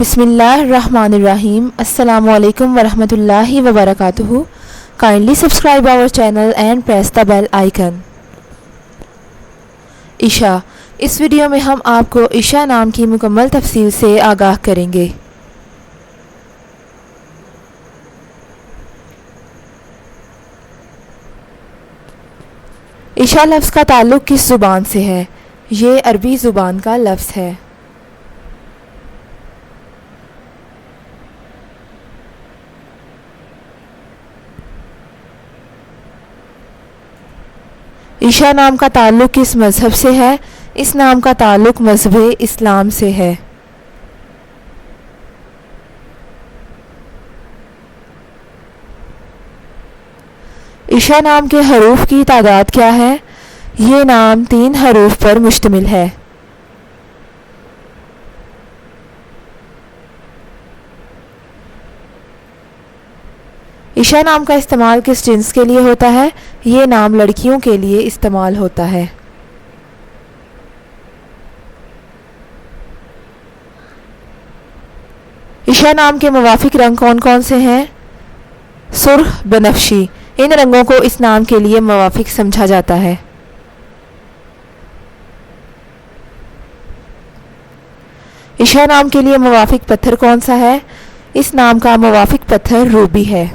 بسم اللہ الرحمن الرحیم. السلام علیکم ورحمۃ اللہ وبرکاتہ. Kindly subscribe our channel and press the bell icon. عشاء. اس ویڈیو میں ہم آپ کو عشاء نام کی مکمل تفصیل سے آگاہ کریں گے. عشاء لفظ کا تعلق کس زبان سے ہے؟ یہ عربی زبان کا لفظ ہے. عشاء نام کا تعلق کس مذہب سے ہے؟ اس نام کا تعلق مذہب اسلام سے ہے. عشاء نام کے حروف کی تعداد کیا ہے؟ یہ نام 3 حروف پر مشتمل ہے. عشاء نام کا استعمال کس جنس کے لیے ہوتا ہے؟ یہ نام لڑکیوں کے لیے استعمال ہوتا ہے. عشاء نام کے موافق رنگ کون کون سے ہیں؟ سرخ، بنفشی. ان رنگوں کو اس نام کے لیے موافق سمجھا جاتا ہے. عشاء نام کے لیے موافق پتھر کون سا ہے؟ اس نام کا موافق پتھر روبی ہے.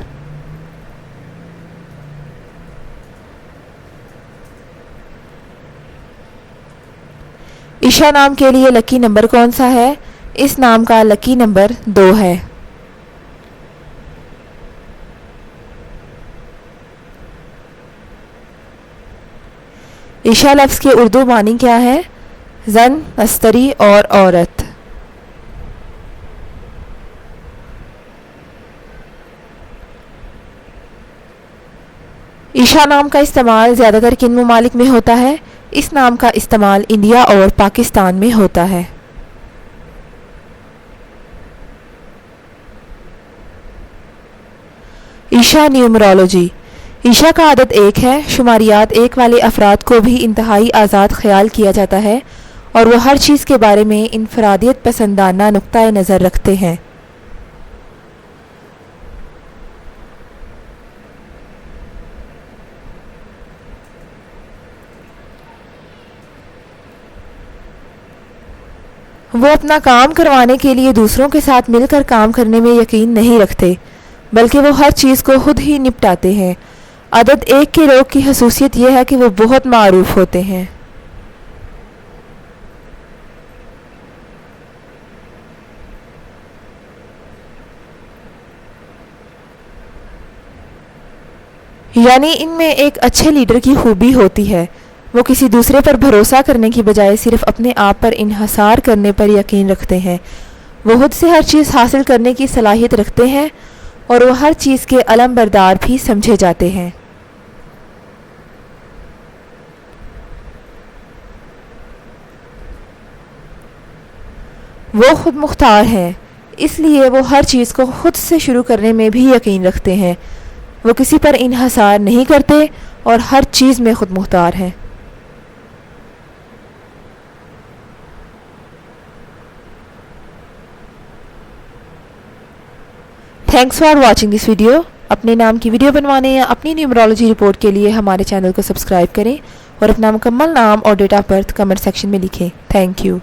عشاء نام کے لیے لکی نمبر کون سا ہے؟ اس نام کا لکی نمبر 2 ہے. عشاء لفظ کے اردو معنی کیا ہے؟ زن، استری اور عورت. عشاء نام کا استعمال زیادہ تر کن ممالک میں ہوتا ہے؟ اس نام کا استعمال انڈیا اور پاکستان میں ہوتا ہے. عشاء نیومرولوجی. عشاء کا عدد 1 ہے. شماریات 1 والے افراد کو بھی انتہائی آزاد خیال کیا جاتا ہے اور وہ ہر چیز کے بارے میں انفرادیت پسندانہ نقطۂ نظر رکھتے ہیں. وہ اپنا کام کروانے کے لیے دوسروں کے ساتھ مل کر کام کرنے میں یقین نہیں رکھتے بلکہ وہ ہر چیز کو خود ہی نپٹاتے ہیں. عدد 1 کے لوگ کی خصوصیت یہ ہے کہ وہ بہت معروف ہوتے ہیں. یعنی ان میں ایک اچھے لیڈر کی خوبی ہوتی ہے. وہ کسی دوسرے پر بھروسہ کرنے کی بجائے صرف اپنے آپ پر انحصار کرنے پر یقین رکھتے ہیں. وہ خود سے ہر چیز حاصل کرنے کی صلاحیت رکھتے ہیں اور وہ ہر چیز کے علم بردار بھی سمجھے جاتے ہیں. وہ خود مختار ہیں، اس لیے وہ ہر چیز کو خود سے شروع کرنے میں بھی یقین رکھتے ہیں. وہ کسی پر انحصار نہیں کرتے اور ہر چیز میں خود مختار ہیں. Thanks for watching this video. اپنے نام کی ویڈیو بنوانے یا اپنی نیومرولوجی رپورٹ کے لیے ہمارے چینل کو سبسکرائب کریں اور اپنا مکمل نام اور date of birth comment section میں لکھیں. Thank you.